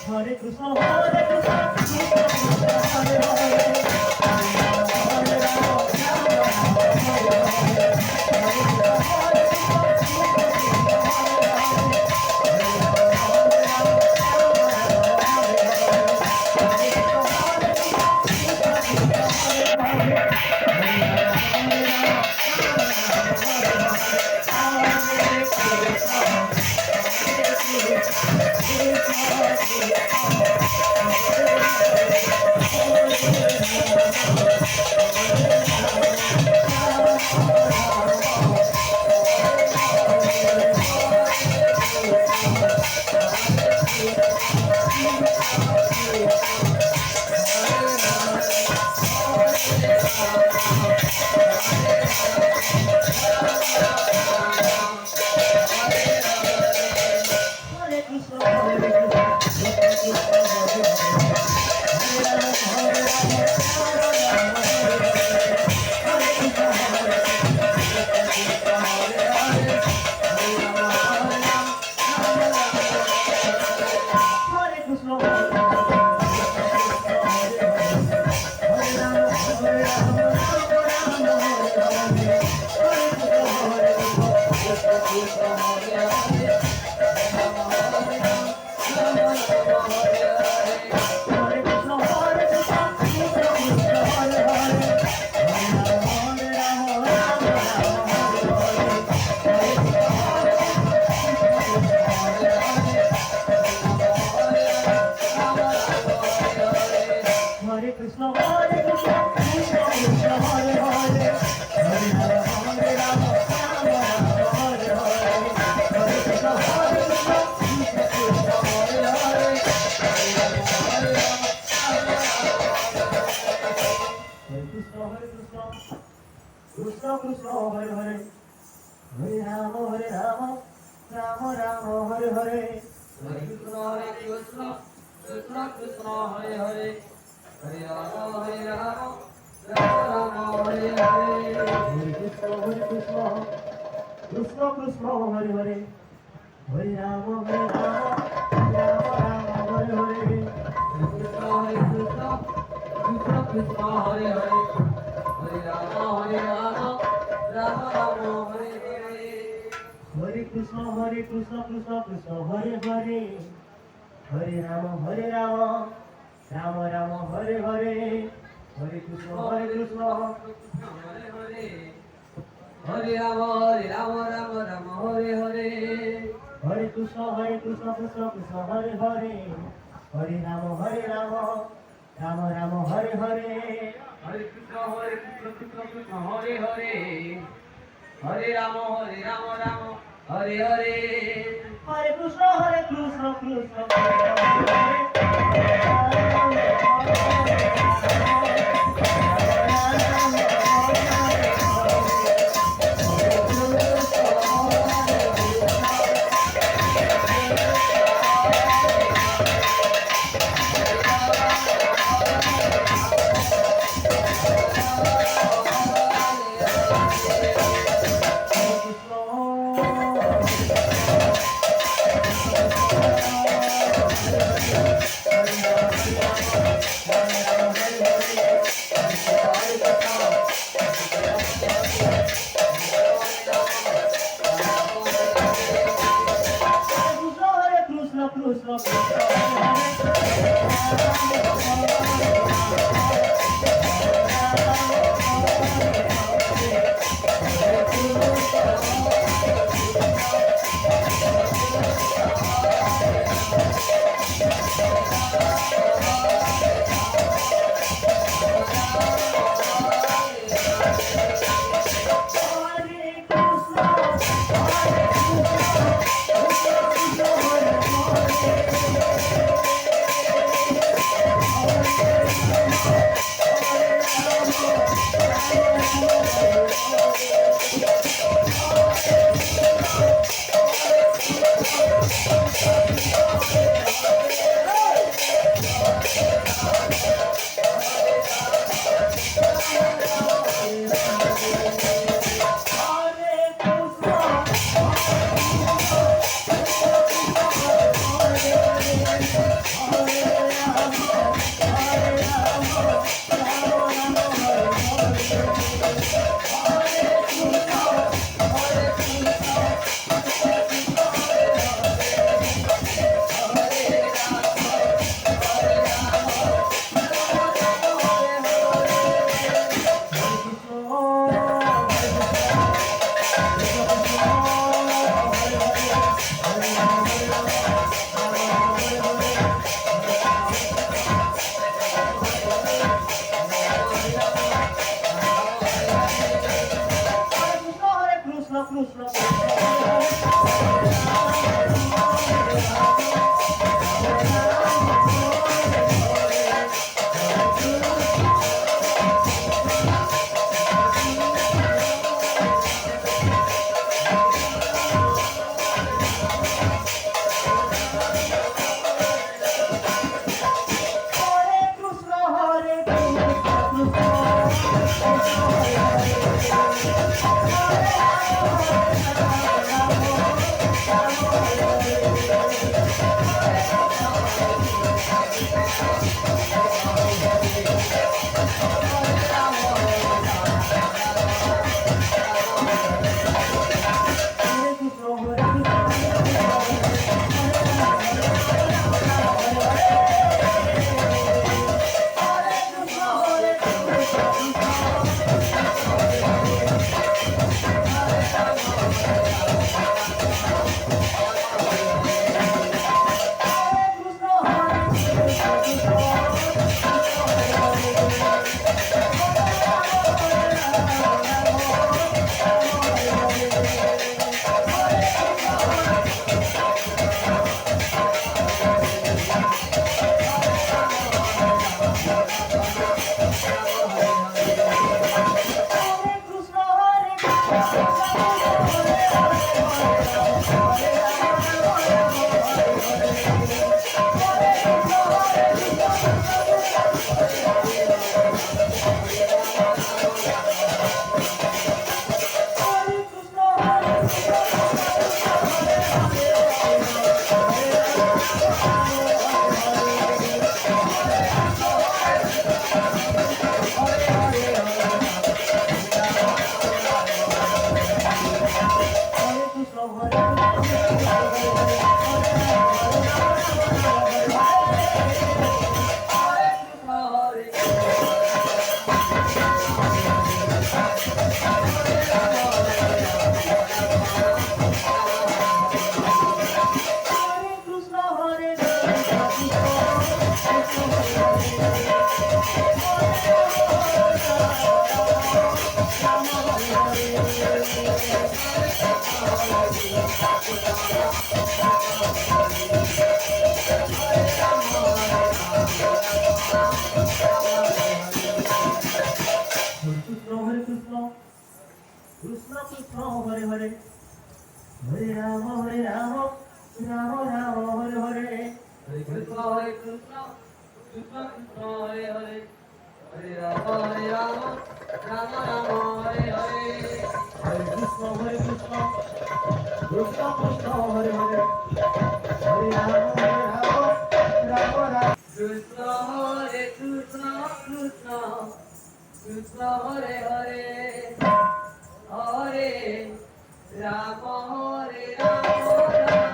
Hare Krishna, Hare Krishna, Krishna Krishna, Hare Hare, Hare Rama, Hare Rama, Rama Rama, Hare Hare, Hare Krishna, Hare Krishna, Krishna Krishna, Hare Hare, Hare Rama, Hare Rama, Rama Rama, Hare Hare, Hare Krishna, Hare Krishna, Krishna Krishna, Hare Hare, Hare Rama, Hare Rama, Rama Rama, Hare Hare, Hare Krishna, Hare Krishna, Hare Krishna, Hare Krishna, Krishna Krishna, Hare Hare, Hare Rama, Hare Rama, Rama Rama, Hare Hare, Hare Krishna, Hare Krishna, Krishna Krishna, Hare Hare, Hare Rama, Hare Rama, Rama Rama, Hare Krishna, Hare Krishna, Krishna Krishna, Hare Hare, Hare Rama, Hare Rama, Rama Rama, Hare Hare, Hare Krishna, Hare Krishna, Krishna Krishna, Hare Hare. Hare Krishna, Hare Krishna, Krishna Krishna, Hare Hare, Hare Rama, Hare Rama, Rama Rama, Hare Hare, Hare Krishna, Hare Krishna, Krishna Krishna, Hare Hare, Hare Krishna, Hare Krishna, Krishna Krishna, Hare Hare, Hare Rama, Hare Rama, Rama Rama, Hare Hare, Hare Krishna, Hare Krishna, Krishna Krishna, Hare Hare, Hare Rama, Hare Rama, Hare Krishna, Krishna Krishna, Hare Hare, Hare Rama, Hare Rama, Rama Rama, Hare Hare, Hare Krishna, Krishna Krishna, Hare Hare, Hare Rama, Hare Rama, Rama Rama, Hare Hare. Hare Krishna, Krishna Krishna, Hare Hare, Hare Rama, Hare Rama, Rama Rama, Hare Hare, Hare Krishna, Krishna Krishna, Hare Hare, Hare Rama, Hare Rama, Rama Rama, Hare Hare. Hare Krishna, Krishna Krishna, Hare Hare, Hare Rama, Hare Rama, Rama Rama, Hare Hare, Hare Krishna, Krishna. Hare Hare, Hare Rama, Hare Rama, Rama Rama, Hare Hare. Hare Krishna, Krishna Krishna, Hare Hare, Hare Rama, Hare Rama, Rama Rama, Hare Hare, Hare Krishna, Krishna Krishna, Hare Hare, Hare Rama, Hare Rama, Rama, Hare Hare. Hare Krishna, Krishna Krishna, Hare Krishna, Krishna Krishna, Hare Hare. Krishna Krishna Hare Hare Hare Ram Ram Ram Hare Hare Hare Krishna, Hare Krishna, Krishna Krishna, Hare Hare, Hare Rama, Rama Rama, Hare Hare. Hare Krishna Krishna Krishna Hare Hare Hare Ram Ram Ram Krishna, Hare Krishna, Krishna Krishna, Hare Hare, Hare Rama, Hare Rama, Rama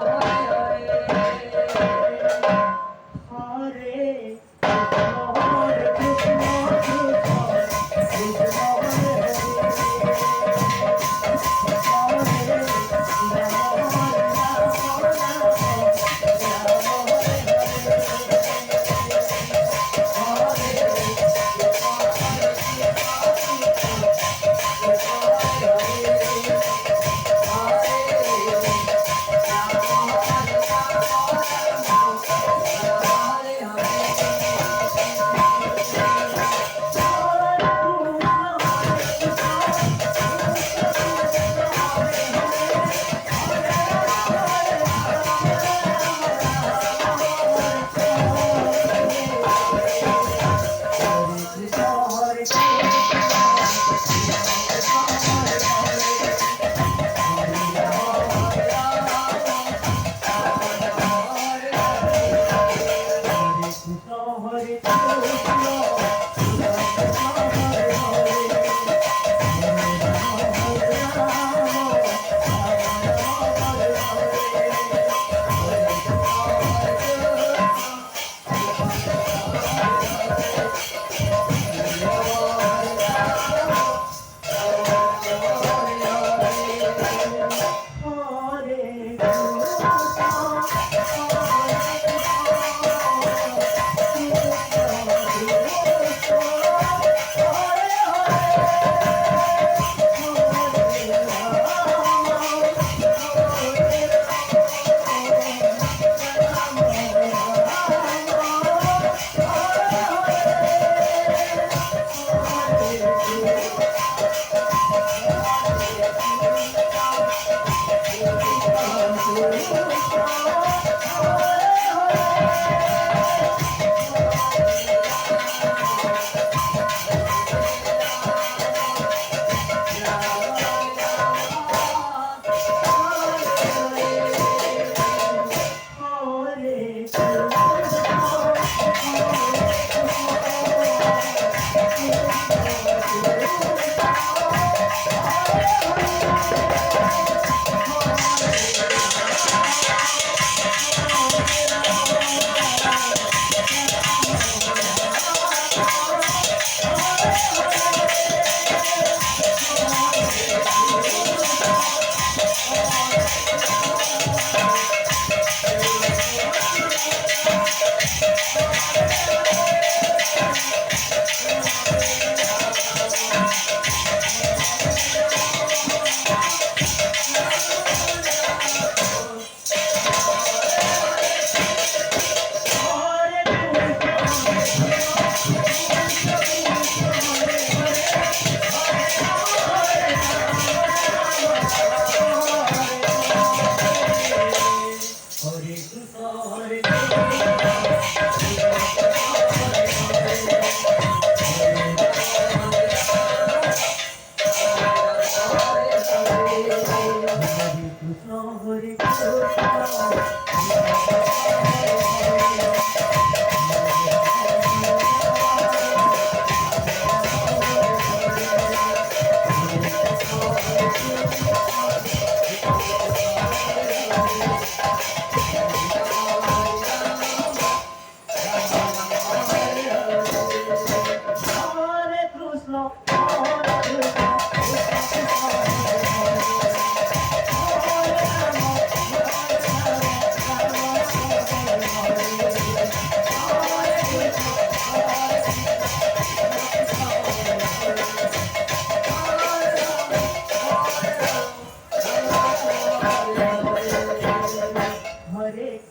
Rama, Hare Hare. Hare Krishna Krishna Hare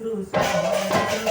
Hare